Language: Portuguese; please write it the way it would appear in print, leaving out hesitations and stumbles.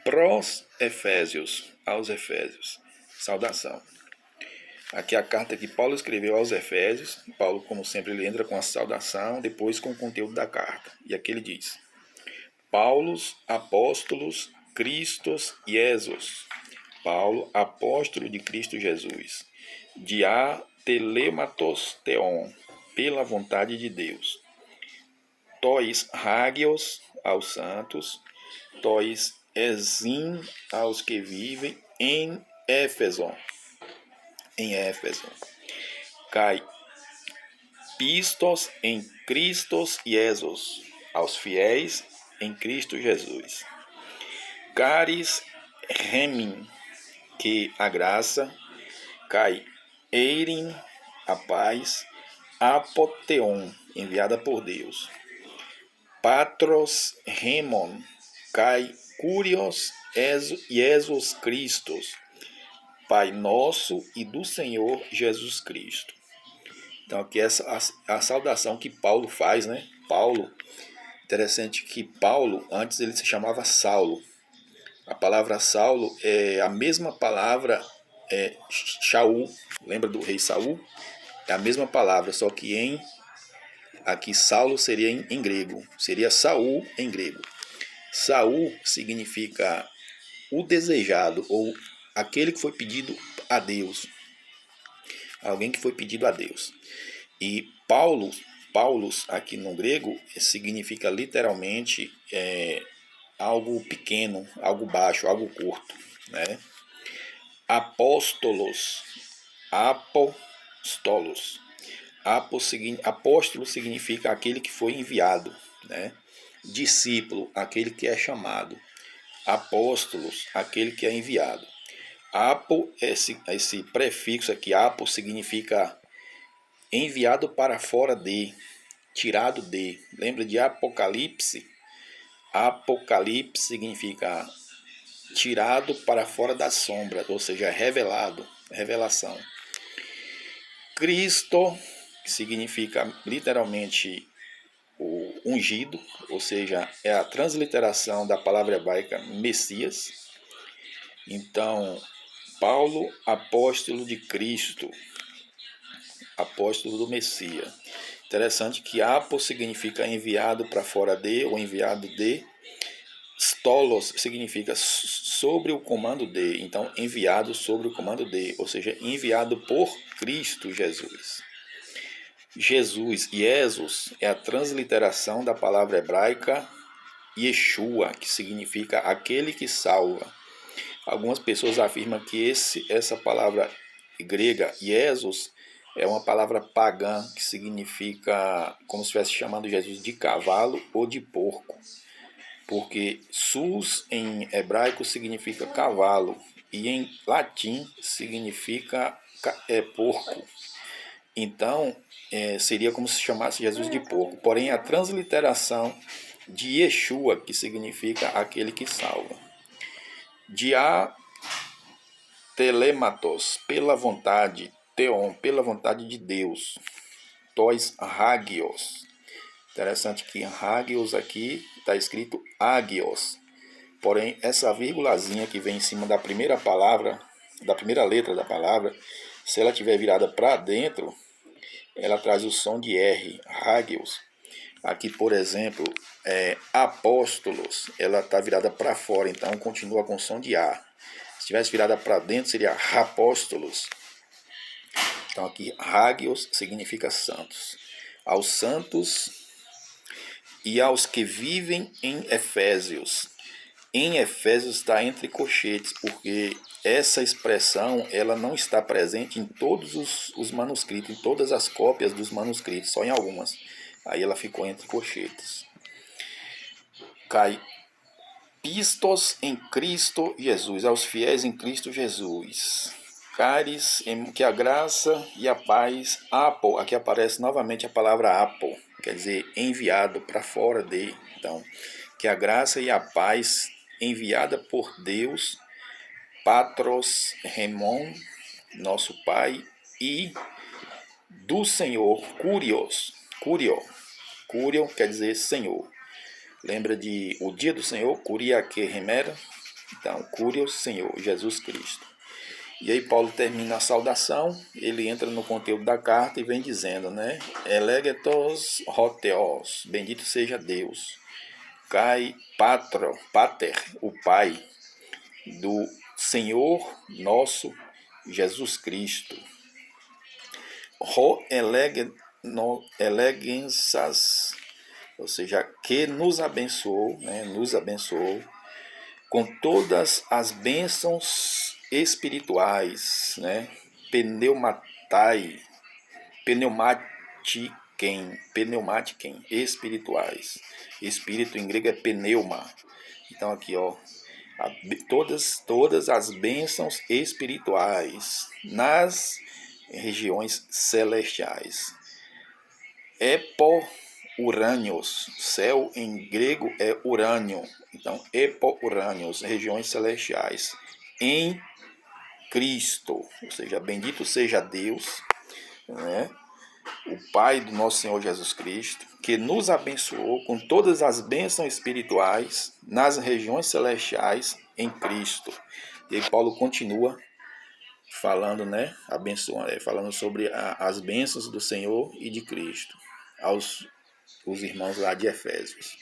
Pros Efésios, aos Efésios. Saudação. Aqui é a carta que Paulo escreveu aos Efésios. Paulo, como sempre, ele entra com a saudação, depois com o conteúdo da carta. E aqui ele diz: Paulos, apóstolos, Cristos e Jesus. Paulo, apóstolo de Cristo Jesus. Dia telematos theon, pela vontade de Deus. Tois hagios, aos santos. Tois exim, aos que vivem em Éfeso. Kai pistos em Cristo Jesus, aos fiéis em Cristo Jesus. Caris remin, que a graça. Kai eirin, a paz. Apoteon, enviada por Deus. Patros remon, kai curios Jesus Christus, Pai nosso e do Senhor Jesus Cristo. Então aqui é a saudação que Paulo faz, né? Paulo, interessante que Paulo, antes ele se chamava Saulo. A palavra Saulo é a mesma palavra Shaul, lembra do rei Saul? É a mesma palavra, só que aqui Saulo seria em grego, seria Saul em grego. Saul significa o desejado, ou aquele que foi pedido a Deus. Alguém que foi pedido a Deus. E Paulos, aqui no grego, significa literalmente algo pequeno, algo baixo, algo curto, né? Apóstolos, apostolos. Apóstolo significa aquele que foi enviado, né? Discípulo, aquele que é chamado. Apóstolos, aquele que é enviado. Apo, esse prefixo aqui, apo, significa enviado para fora de, tirado de. Lembra de Apocalipse? Apocalipse significa tirado para fora da sombra, ou seja, revelado, revelação. Cristo significa literalmente o ungido, ou seja, é a transliteração da palavra hebraica Messias. Então, Paulo, apóstolo de Cristo, apóstolo do Messias. Interessante que apo significa enviado para fora de, ou enviado de. Stolos significa sobre o comando de, então enviado sobre o comando de, ou seja, enviado por Cristo Jesus. Jesus é a transliteração da palavra hebraica Yeshua, que significa aquele que salva. Algumas pessoas afirmam que essa palavra grega Jesus é uma palavra pagã que significa como se estivesse chamando Jesus de cavalo ou de porco. Porque sus em hebraico significa cavalo e em latim significa porco. Então, seria como se chamasse Jesus de porco. Porém, a transliteração de Yeshua, que significa aquele que salva. Dia telematos, pela vontade, theon, pela vontade de Deus. Tois hagios. Interessante que hagios aqui está escrito agios. Porém, essa vírgulazinha que vem em cima da primeira palavra, da primeira letra da palavra, se ela estiver virada para dentro, ela traz o som de R, hagios. Aqui, por exemplo, apóstolos, ela está virada para fora, então continua com som de A. Se tivesse virada para dentro, seria apóstolos. Então aqui, hagios significa santos. Aos santos e aos que vivem em Efésios. Em Efésios está entre colchetes, porque essa expressão ela não está presente em todos os manuscritos, em todas as cópias dos manuscritos, só em algumas. Aí ela ficou entre colchetes. Cai pistos em Cristo Jesus, aos fiéis em Cristo Jesus. Caris, que a graça e a paz, apo, aqui aparece novamente a palavra apo, quer dizer enviado para fora de. Então, que a graça e a paz enviada por Deus, Patros Remon, nosso Pai, e do Senhor, Curio quer dizer Senhor. Lembra de o dia do Senhor, Curia que remera, Então, Curios, Senhor, Jesus Cristo. E aí Paulo termina a saudação, ele entra no conteúdo da carta e vem dizendo, né? Elegetos hoteos, bendito seja Deus. Kai pater, o Pai do Senhor nosso Jesus Cristo. Ho elegensas, ou seja, que nos abençoou, né? Nos abençoou com todas as bênçãos espirituais, né? Pneumatai, pneumatiquem, espirituais. Espírito em grego é pneuma. Então aqui, ó, todas as bênçãos espirituais nas regiões celestiais. Epo-urânios, céu em grego é urânio. Então, epo-urânios, regiões celestiais, em Cristo. Ou seja, bendito seja Deus, né? O Pai do nosso Senhor Jesus Cristo, que nos abençoou com todas as bênçãos espirituais nas regiões celestiais em Cristo. E aí Paulo continua falando, né, falando sobre as bênçãos do Senhor e de Cristo aos os irmãos lá de Efésios.